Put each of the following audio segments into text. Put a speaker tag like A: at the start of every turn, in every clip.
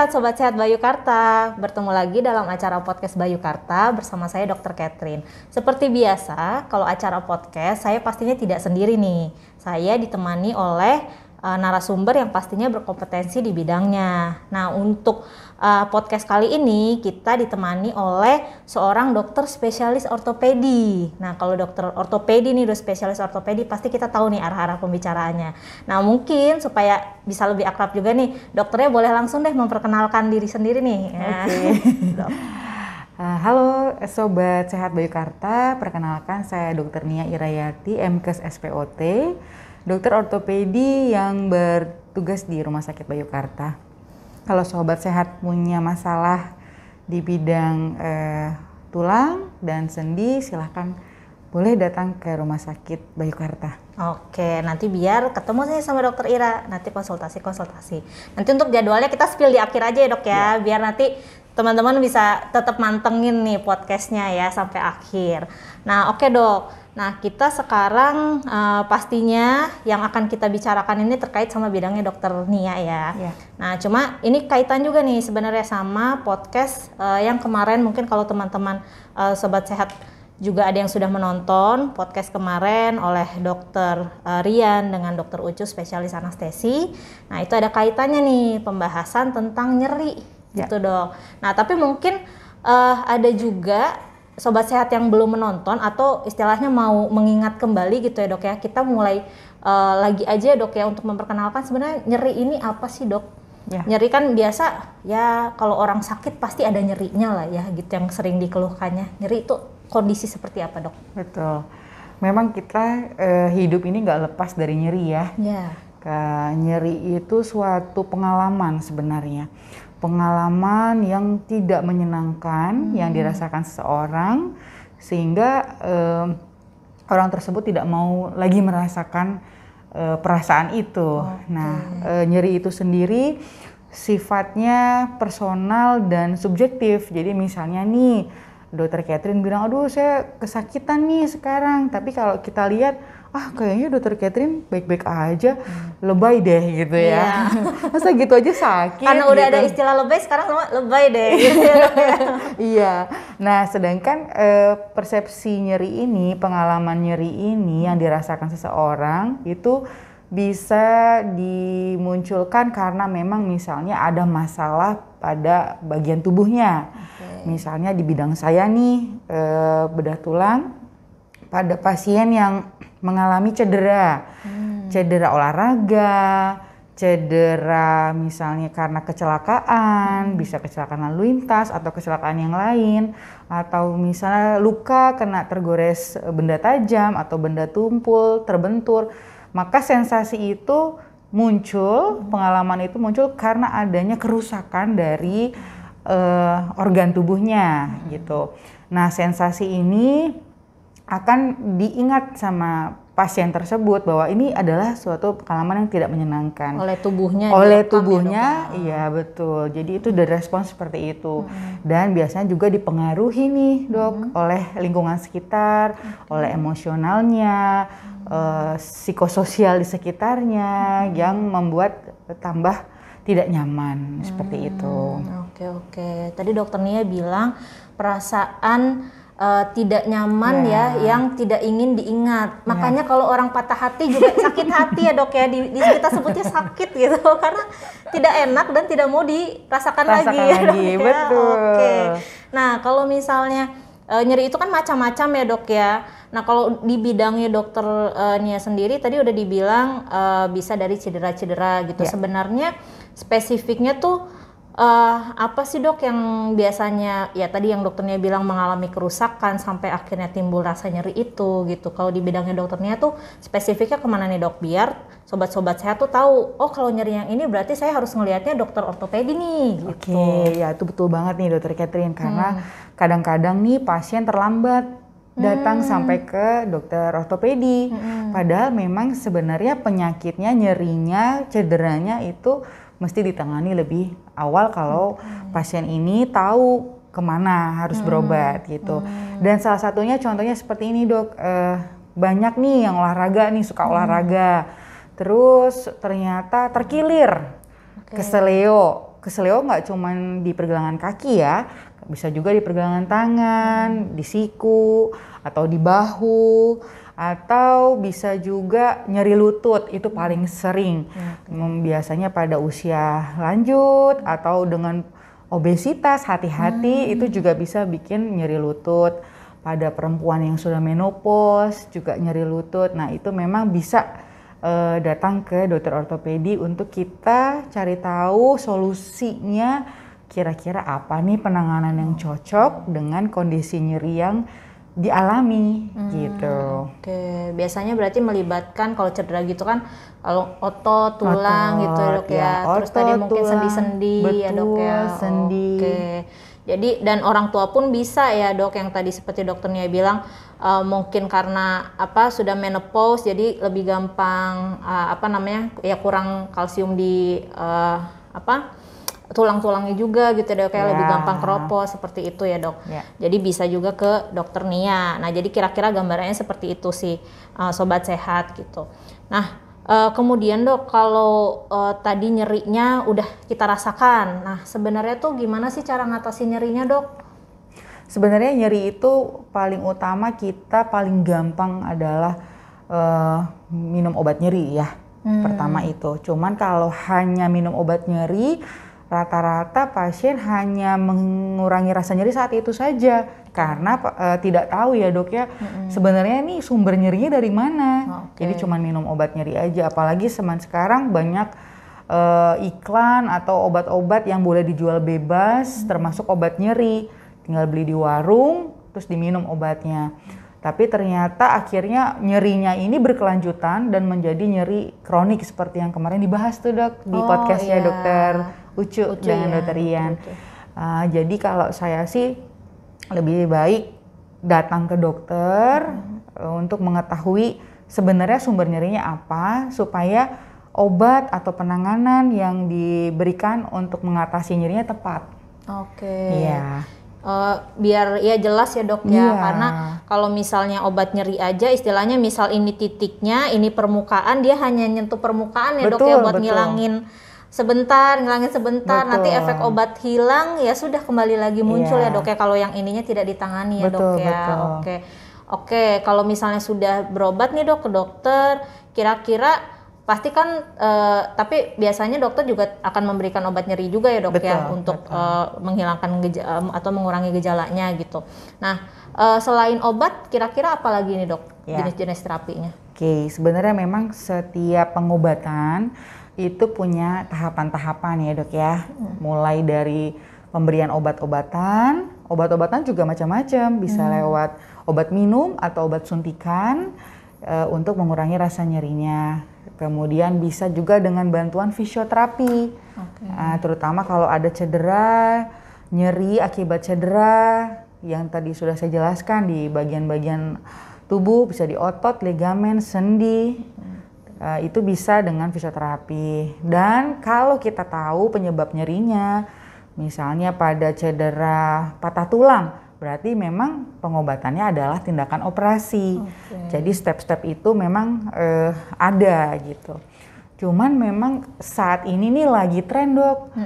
A: Sobat Sehat Bayu Karta. Bertemu lagi dalam acara podcast Bayu Karta bersama saya Dr. Catherine. Seperti biasa, kalau acara podcast saya pastinya tidak sendiri nih. Saya ditemani oleh narasumber yang pastinya berkompetensi di bidangnya. Nah, untuk podcast kali ini kita ditemani oleh seorang dokter spesialis ortopedi. Nah, kalau dokter ortopedi nih, spesialis ortopedi, pasti kita tahu nih arah-arah pembicaraannya. Nah, mungkin supaya bisa lebih akrab juga nih, dokternya boleh langsung deh memperkenalkan diri sendiri nih.
B: Halo Sobat Sehat Bayu Karta, perkenalkan saya Dr. Nia Irayati, MKes SPOT, dokter ortopedi yang bertugas di Rumah Sakit Bayu Karta. Kalau Sobat Sehat punya masalah di bidang tulang dan sendi, silahkan boleh datang ke Rumah Sakit Bayu Karta.
A: Oke, nanti biar ketemu sih sama dokter Ira, nanti konsultasi. Nanti untuk jadwalnya kita spill di akhir aja ya dok ya, biar nanti teman-teman bisa tetap mantengin nih podcastnya ya sampai akhir. Nah oke dok, nah kita sekarang pastinya yang akan kita bicarakan ini terkait sama bidangnya dokter Nia ya. Nah cuma ini kaitan juga nih sebenarnya sama podcast yang kemarin, mungkin kalau teman-teman Sobat Sehat juga ada yang sudah menonton podcast kemarin oleh dokter Rian dengan dokter Ucu spesialis anestesi. Nah itu ada kaitannya nih pembahasan tentang nyeri gitu dok. Nah tapi mungkin ada juga Sobat Sehat yang belum menonton atau istilahnya mau mengingat kembali gitu ya dok ya. Kita mulai lagi aja dok ya untuk memperkenalkan sebenarnya nyeri ini apa sih dok? Nyeri kan biasa ya, kalau orang sakit pasti ada nyerinya lah ya gitu yang sering dikeluhkannya. Nyeri itu kondisi seperti apa dok?
B: Betul, memang kita hidup ini nggak lepas dari nyeri ya. Nyeri itu suatu pengalaman sebenarnya. Pengalaman yang tidak menyenangkan yang dirasakan seseorang, sehingga orang tersebut tidak mau lagi merasakan perasaan itu. Nah, nyeri itu sendiri sifatnya personal dan subjektif. Jadi misalnya nih, Dokter Catherine bilang, aduh saya kesakitan nih sekarang. Tapi kalau kita lihat, kayaknya Dokter Catherine baik-baik aja, lebay deh gitu ya. Masa gitu aja sakit.
A: Karena udah ada istilah lebay, sekarang semua lebay deh. Gitu ya, dok, ya.
B: Iya. Nah, sedangkan persepsi nyeri ini, pengalaman nyeri ini yang dirasakan seseorang itu bisa dimunculkan karena memang misalnya ada masalah pada bagian tubuhnya. Misalnya di bidang saya nih, bedah tulang pada pasien yang mengalami cedera olahraga, cedera misalnya karena kecelakaan, bisa kecelakaan lalu lintas atau kecelakaan yang lain, atau misalnya luka kena tergores benda tajam atau benda tumpul, terbentur, maka sensasi itu muncul, pengalaman itu muncul karena adanya kerusakan dari organ tubuhnya gitu. Nah, sensasi ini akan diingat sama pasien tersebut bahwa ini adalah suatu pengalaman yang tidak menyenangkan
A: oleh tubuhnya.
B: Iya betul. Jadi itu dari respon seperti itu. Dan biasanya juga dipengaruhi nih dok oleh lingkungan sekitar, oleh emosionalnya, psikososial di sekitarnya yang membuat tambah tidak nyaman seperti itu.
A: Oke. Tadi dokter Nia bilang perasaan tidak nyaman yang tidak ingin diingat. Makanya kalau orang patah hati juga sakit hati ya dok ya, kita sebutnya sakit gitu karena tidak enak dan tidak mau dirasakan lagi.
B: Betul.
A: Nah kalau misalnya nyeri itu kan macam-macam ya dok ya. Nah kalau di bidangnya dokter Nia sendiri tadi udah dibilang bisa dari cedera-cedera gitu. Sebenarnya spesifiknya tuh apa sih dok yang biasanya ya tadi yang dokternya bilang mengalami kerusakan sampai akhirnya timbul rasa nyeri itu gitu. Kalau di bidangnya dokternya tuh spesifiknya kemana nih dok, biar sobat-sobat sehat tuh tahu, oh kalau nyeri yang ini berarti saya harus ngelihatnya dokter ortopedi nih gitu.
B: Ya itu betul banget nih Dokter Catherine, karena kadang-kadang nih pasien terlambat datang sampai ke dokter ortopedi, padahal memang sebenarnya penyakitnya, nyerinya, cederanya itu mesti ditangani lebih awal kalau pasien ini tahu kemana harus berobat gitu. Dan salah satunya contohnya seperti ini dok, banyak nih yang olahraga nih, suka olahraga, terus ternyata terkilir, keseleo, keseleo nggak cuman di pergelangan kaki ya, bisa juga di pergelangan tangan, di siku, atau di bahu, atau bisa juga nyeri lutut, itu paling sering. Biasanya pada usia lanjut atau dengan obesitas, hati-hati itu juga bisa bikin nyeri lutut. Pada perempuan yang sudah menopause juga nyeri lutut. Nah itu memang bisa datang ke dokter ortopedi untuk kita cari tahu solusinya, kira-kira apa nih penanganan yang cocok dengan kondisi nyeri yang dialami gitu.
A: Oke, biasanya berarti melibatkan kalau cedera gitu kan, kalau otot, tulang gitu ya dok ya. Terus tadi mungkin sendi-sendi ya dok ya.
B: Sendi.
A: Oke. Jadi dan orang tua pun bisa ya dok, yang tadi seperti dokternya bilang mungkin karena sudah menopause jadi lebih gampang kurang kalsium di tulang-tulangnya juga gitu dok, kayak lebih gampang keropos seperti itu ya dok. Jadi bisa juga ke dokter Nia. Nah jadi kira-kira gambarannya seperti itu sih sobat sehat gitu. Nah kemudian dok, kalau tadi nyerinya udah kita rasakan, nah sebenarnya tuh gimana sih cara ngatasin nyerinya dok?
B: Sebenarnya nyeri itu paling utama kita paling gampang adalah minum obat nyeri ya. Pertama itu. Cuman kalau hanya minum obat nyeri, rata-rata pasien hanya mengurangi rasa nyeri saat itu saja karena tidak tahu ya dok ya sebenarnya nih sumber nyerinya dari mana. Jadi cuma minum obat nyeri aja, apalagi sekarang banyak iklan atau obat-obat yang boleh dijual bebas termasuk obat nyeri, tinggal beli di warung terus diminum obatnya. Tapi ternyata akhirnya nyerinya ini berkelanjutan dan menjadi nyeri kronik seperti yang kemarin dibahas tuh dok di podcastnya dokter Ucu dan dokter Ian. Jadi kalau saya sih lebih baik datang ke dokter untuk mengetahui sebenarnya sumber nyerinya apa supaya obat atau penanganan yang diberikan untuk mengatasi nyerinya tepat. Iya.
A: Biar ya jelas ya dok ya, karena kalau misalnya obat nyeri aja istilahnya misal ini titiknya, ini permukaan, dia hanya nyentuh permukaan ya dok ya buat ngilangin sebentar, nanti efek obat hilang ya sudah kembali lagi muncul ya dok ya kalau yang ininya tidak ditangani ya dok ya. Oke, kalau misalnya sudah berobat nih dok ke dokter, kira-kira pasti kan tapi biasanya dokter juga akan memberikan obat nyeri juga ya dok untuk menghilangkan atau mengurangi gejalanya gitu. Nah selain obat kira-kira apa lagi nih dok jenis-jenis terapinya?
B: Oke, sebenarnya memang setiap pengobatan itu punya tahapan-tahapan ya dok ya. Mulai dari pemberian obat-obatan juga macam-macam, bisa lewat obat minum atau obat suntikan untuk mengurangi rasa nyerinya. Kemudian bisa juga dengan bantuan fisioterapi, terutama kalau ada cedera, nyeri akibat cedera yang tadi sudah saya jelaskan di bagian-bagian tubuh, bisa di otot, ligamen, sendi, itu bisa dengan fisioterapi. Dan kalau kita tahu penyebab nyerinya, misalnya pada cedera patah tulang, berarti memang pengobatannya adalah tindakan operasi. Jadi step-step itu memang ada gitu. Cuman memang saat ini nih lagi tren dok,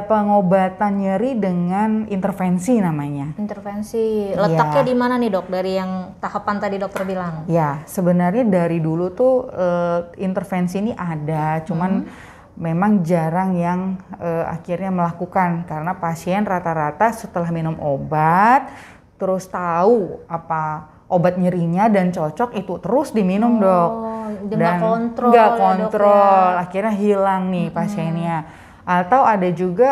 B: pengobatan nyeri dengan intervensi namanya.
A: Intervensi, letaknya di mana nih dok dari yang tahapan tadi dokter bilang? Ya,
B: sebenarnya dari dulu tuh intervensi ini ada, cuman memang jarang yang akhirnya melakukan karena pasien rata-rata setelah minum obat terus tahu apa obat nyerinya dan cocok itu terus diminum dok, dan nggak kontrol ya. Akhirnya hilang nih pasiennya. Atau ada juga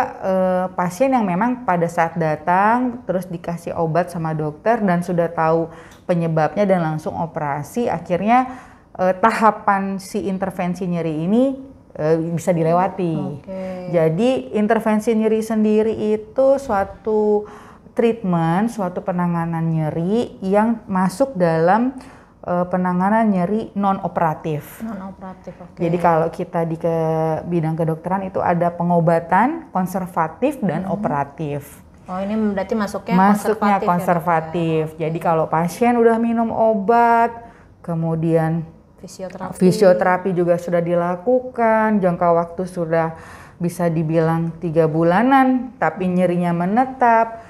B: pasien yang memang pada saat datang terus dikasih obat sama dokter dan sudah tahu penyebabnya dan langsung operasi, akhirnya tahapan si intervensi nyeri ini bisa dilewati. Jadi intervensi nyeri sendiri itu suatu treatment, suatu penanganan nyeri yang masuk dalam penanganan nyeri non-operatif. Jadi kalau kita di bidang kedokteran itu ada pengobatan konservatif dan operatif.
A: Oh, ini berarti masuknya
B: konservatif. Ya, jadi kalau pasien udah minum obat, kemudian fisioterapi juga sudah dilakukan, jangka waktu sudah bisa dibilang 3 bulanan, tapi nyerinya menetap,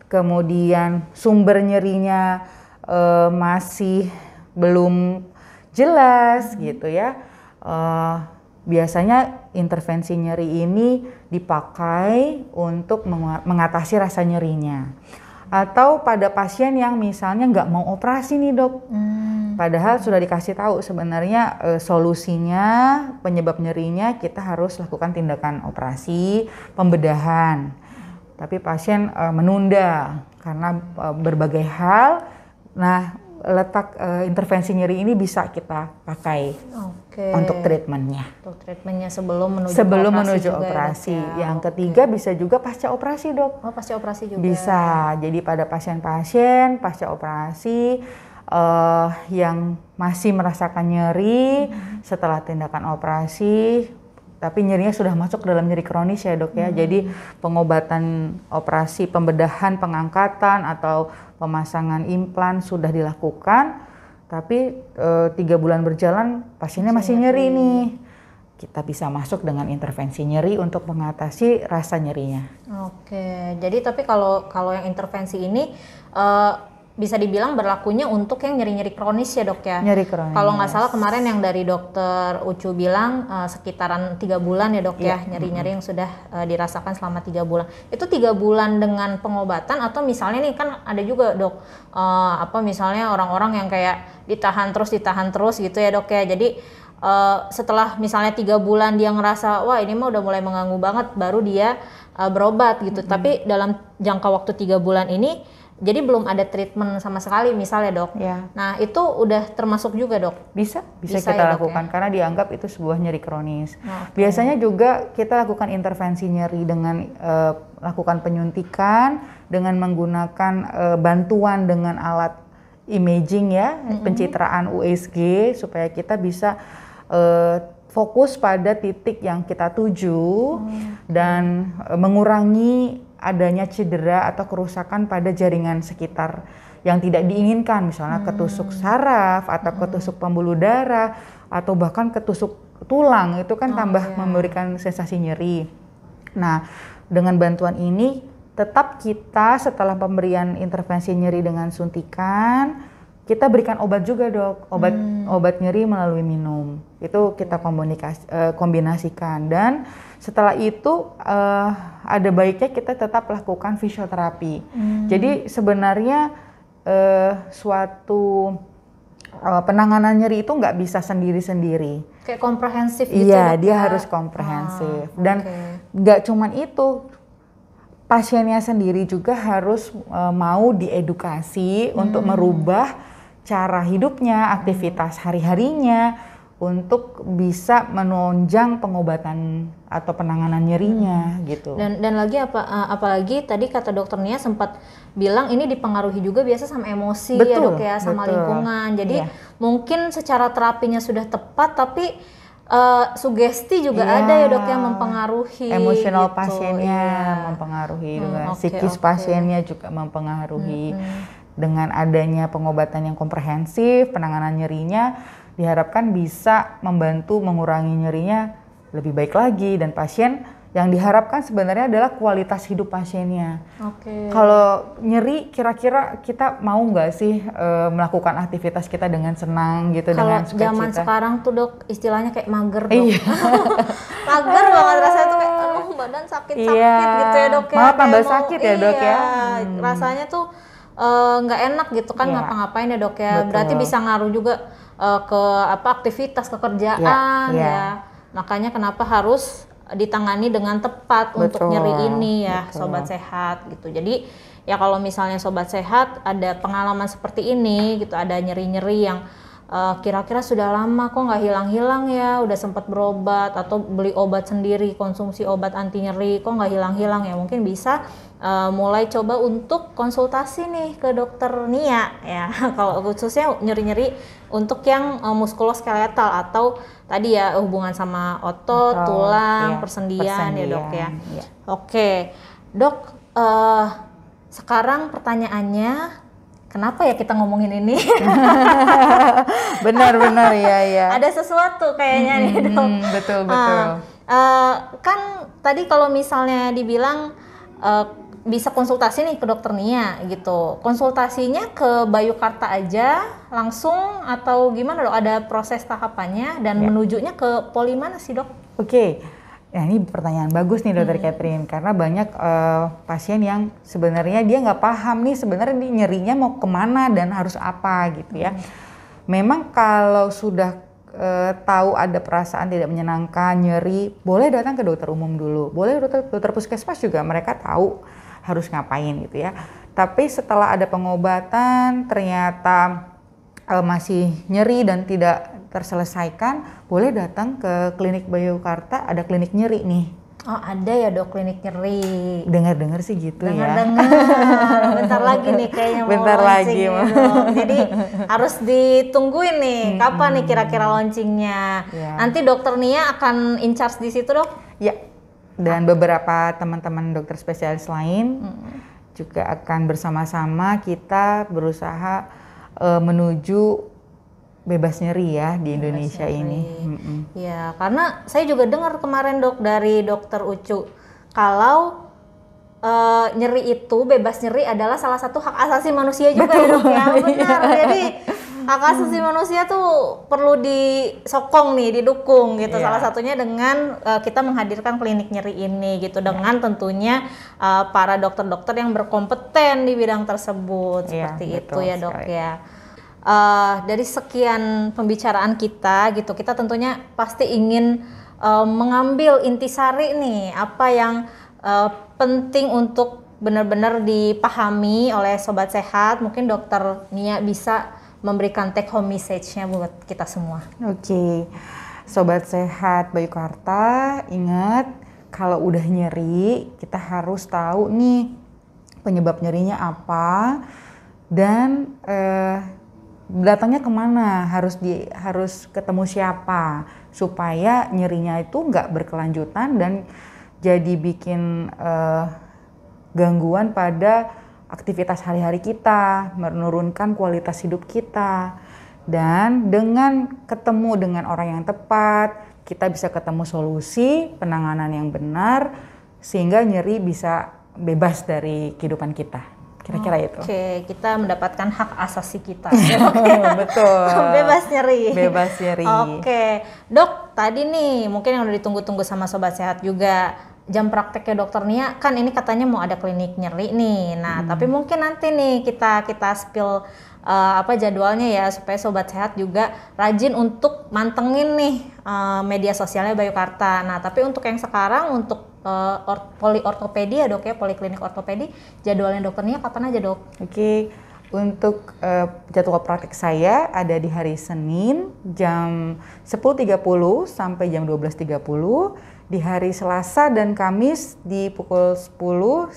B: kemudian sumber nyerinya masih belum jelas gitu ya. Biasanya intervensi nyeri ini dipakai untuk mengatasi rasa nyerinya. Atau pada pasien yang misalnya nggak mau operasi nih dok, padahal sudah dikasih tahu sebenarnya solusinya, penyebab nyerinya kita harus lakukan tindakan operasi, pembedahan. Tapi pasien menunda karena berbagai hal. Nah, letak intervensi nyeri ini bisa kita pakai untuk treatmentnya.
A: Untuk treatmentnya sebelum menuju operasi.
B: Ya, yang ketiga bisa juga pasca operasi dok.
A: Oh, pasca operasi juga.
B: Bisa. Jadi pada pasien-pasien pasca operasi yang masih merasakan nyeri setelah tindakan operasi, tapi nyerinya sudah masuk dalam nyeri kronis ya dok ya. Jadi pengobatan operasi, pembedahan, pengangkatan atau pemasangan implan sudah dilakukan, tapi 3 bulan berjalan pasiennya masih nyeri nih. Kita bisa masuk dengan intervensi nyeri untuk mengatasi rasa nyerinya.
A: Oke, jadi tapi kalau yang intervensi ini bisa dibilang berlakunya untuk yang nyeri-nyeri kronis ya dok ya?
B: Nyeri kronis.
A: Kalau nggak salah kemarin yang dari dokter Ucu bilang sekitaran 3 bulan ya dok ya, nyeri-nyeri yang sudah dirasakan selama 3 bulan. Itu 3 bulan dengan pengobatan atau misalnya nih kan ada juga dok, misalnya orang-orang yang kayak ditahan terus gitu ya dok ya. Jadi setelah misalnya 3 bulan dia ngerasa wah ini mah udah mulai mengganggu banget, baru dia berobat gitu. Tapi dalam jangka waktu 3 bulan ini jadi belum ada treatment sama sekali misalnya dok.
B: Ya.
A: Nah itu udah termasuk juga dok?
B: Bisa kita
A: ya,
B: lakukan karena dianggap itu sebuah nyeri kronis.
A: Okay.
B: Biasanya juga kita lakukan intervensi nyeri dengan lakukan penyuntikan, dengan menggunakan bantuan dengan alat imaging ya, pencitraan USG supaya kita bisa fokus pada titik yang kita tuju dan mengurangi adanya cedera atau kerusakan pada jaringan sekitar yang tidak diinginkan, misalnya ketusuk saraf atau ketusuk pembuluh darah atau bahkan ketusuk tulang, itu kan memberikan sensasi nyeri. Nah, dengan bantuan ini tetap kita setelah pemberian intervensi nyeri dengan suntikan, kita berikan obat juga dok, obat nyeri melalui minum. Itu kita kombinasikan dan setelah itu ada baiknya kita tetap lakukan fisioterapi. Jadi sebenarnya suatu penanganan nyeri itu nggak bisa sendiri-sendiri.
A: Kayak komprehensif gitu.
B: Iya, dia harus komprehensif. Dan nggak cuman itu, pasiennya sendiri juga harus mau diedukasi untuk merubah cara hidupnya, aktivitas hari-harinya untuk bisa menunjang pengobatan atau penanganan nyerinya gitu.
A: Dan lagi apalagi tadi kata dokter Nia sempat bilang ini dipengaruhi juga biasa sama emosi ya dok ya, sama lingkungan. Jadi mungkin secara terapinya sudah tepat tapi sugesti juga ada ya dok yang mempengaruhi.
B: Emosional
A: gitu.
B: Pasiennya mempengaruhi juga, psikis pasiennya juga mempengaruhi. Dengan adanya pengobatan yang komprehensif, penanganan nyerinya diharapkan bisa membantu mengurangi nyerinya lebih baik lagi, dan pasien yang diharapkan sebenarnya adalah kualitas hidup pasiennya. Kalau nyeri, kira-kira kita mau nggak sih melakukan aktivitas kita dengan senang gitu, dengan sukacita?
A: Kalau zaman sekarang tuh dok istilahnya kayak mager dok. Mager banget rasanya tuh kayak aduh badan sakit-sakit gitu ya dok ya.
B: Malah tambah sakit ya dok ya.
A: Rasanya tuh nggak enak gitu kan ngapa-ngapain ya dok ya. Berarti bisa ngaruh juga ke aktivitas kekerjaan ya. Makanya kenapa harus ditangani dengan tepat untuk nyeri ini ya sobat sehat gitu. Jadi ya kalau misalnya sobat sehat ada pengalaman seperti ini gitu, ada nyeri-nyeri yang kira-kira sudah lama kok nggak hilang-hilang ya, udah sempat berobat atau beli obat sendiri, konsumsi obat anti nyeri kok nggak hilang-hilang ya, mungkin bisa mulai coba untuk konsultasi nih ke dokter Nia ya. Kalau khususnya nyeri-nyeri untuk yang muskuloskeletal atau tadi ya hubungan sama otot, tulang, persendian ya dok ya. Oke dok, sekarang pertanyaannya, kenapa ya kita ngomongin ini?
B: Benar ya.
A: Ada sesuatu kayaknya nih dok.
B: Betul.
A: Kan tadi kalau misalnya dibilang bisa konsultasi nih ke dokter Nia gitu. Konsultasinya ke Bayu Karta aja langsung atau gimana dok? Ada proses tahapannya dan menujunya ke poli mana sih dok?
B: Oke. Nah ini pertanyaan bagus nih dokter Catherine, karena banyak pasien yang sebenarnya dia nggak paham nih sebenarnya nyerinya mau kemana dan harus apa gitu ya. Memang kalau sudah tahu ada perasaan tidak menyenangkan, nyeri, boleh datang ke dokter umum dulu, boleh dokter puskesmas juga, mereka tahu harus ngapain gitu ya. Tapi setelah ada pengobatan ternyata masih nyeri dan tidak terselesaikan, boleh datang ke klinik Bayu Karta, ada klinik nyeri nih.
A: Oh ada ya dok klinik nyeri.
B: Dengar-dengar sih gitu ya.
A: Dengar-dengar. Bentar lagi nih kayaknya mau
B: Bentar
A: launching
B: lagi.
A: dok. Jadi harus ditungguin nih kapan nih kira-kira launchingnya. Nanti dokter Nia akan in charge di situ dok?
B: Ya. Dan beberapa teman-teman dokter spesialis lain juga akan bersama-sama kita berusaha menuju bebas nyeri ya di Indonesia ini.
A: Ya, karena saya juga dengar kemarin dok dari dokter Ucu kalau nyeri itu bebas nyeri adalah salah satu hak asasi manusia juga ya dok ya. Benar. Jadi hak asasi manusia tuh perlu disokong nih, didukung gitu. Salah satunya dengan kita menghadirkan klinik nyeri ini gitu dengan tentunya para dokter-dokter yang berkompeten di bidang tersebut seperti itu ya dok sekali. Ya. Dari sekian pembicaraan kita gitu, kita tentunya pasti ingin mengambil intisari nih apa yang penting untuk benar-benar dipahami oleh Sobat Sehat. Mungkin dokter Nia bisa memberikan take home message-nya buat kita semua.
B: Oke. Sobat Sehat Bayu Karta, ingat kalau udah nyeri kita harus tahu nih penyebab nyerinya apa dan datangnya kemana, harus ketemu siapa supaya nyerinya itu nggak berkelanjutan dan jadi bikin gangguan pada aktivitas hari-hari kita, menurunkan kualitas hidup kita. Dan dengan ketemu dengan orang yang tepat, kita bisa ketemu solusi penanganan yang benar sehingga nyeri bisa bebas dari kehidupan kita. Kira-kira itu.
A: Oke, kita mendapatkan hak asasi kita.
B: Betul.
A: Bebas nyeri.
B: Bebas nyeri.
A: Oke, dok. Tadi nih mungkin yang udah ditunggu-tunggu sama Sobat Sehat juga. Jam prakteknya dokter Nia kan ini katanya mau ada klinik nyeri nih. Nah, tapi mungkin nanti nih kita spill jadwalnya ya supaya Sobat Sehat juga rajin untuk mantengin nih media sosialnya Bayu Karta. Nah, tapi untuk yang sekarang untuk poli-ortopedi ya dok ya, poliklinik ortopedi, jadwalnya dokter Nia kapan aja dok?
B: Oke, untuk jadwal praktek saya ada di hari Senin jam 10.30 sampai jam 12.30, di hari Selasa dan Kamis di pukul 10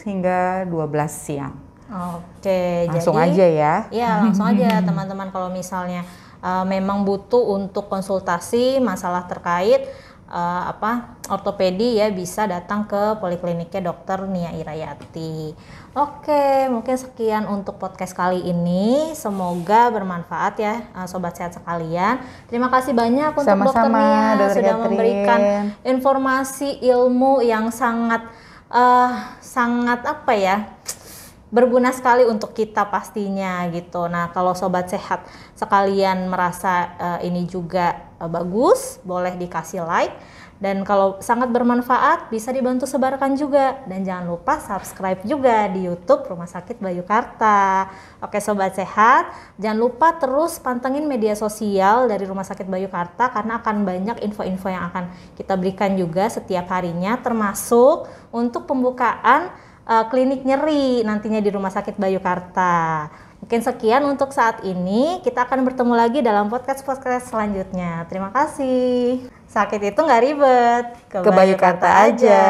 B: hingga 12 siang.
A: Oke,
B: langsung
A: jadi,
B: aja ya.
A: Iya, langsung aja teman-teman kalau misalnya memang butuh untuk konsultasi masalah terkait ortopedi ya bisa datang ke polikliniknya dokter Nia Irayati. Oke, mungkin sekian untuk podcast kali ini. Semoga bermanfaat ya Sobat Sehat sekalian. Terima kasih banyak untuk dokter Nia sudah memberikan informasi ilmu yang sangat berguna sekali untuk kita pastinya gitu. Nah, kalau Sobat Sehat sekalian merasa ini juga bagus, boleh dikasih like. Dan kalau sangat bermanfaat, bisa dibantu sebarkan juga. Dan jangan lupa subscribe juga di YouTube Rumah Sakit Bayu Karta. Oke Sobat Sehat, jangan lupa terus pantengin media sosial dari Rumah Sakit Bayu Karta karena akan banyak info-info yang akan kita berikan juga setiap harinya, termasuk untuk pembukaan klinik nyeri nantinya di Rumah Sakit Bayu Karta. Mungkin sekian untuk saat ini. Kita akan bertemu lagi dalam podcast selanjutnya. Terima kasih. Sakit itu nggak ribet,
B: ke Bayu Karta aja.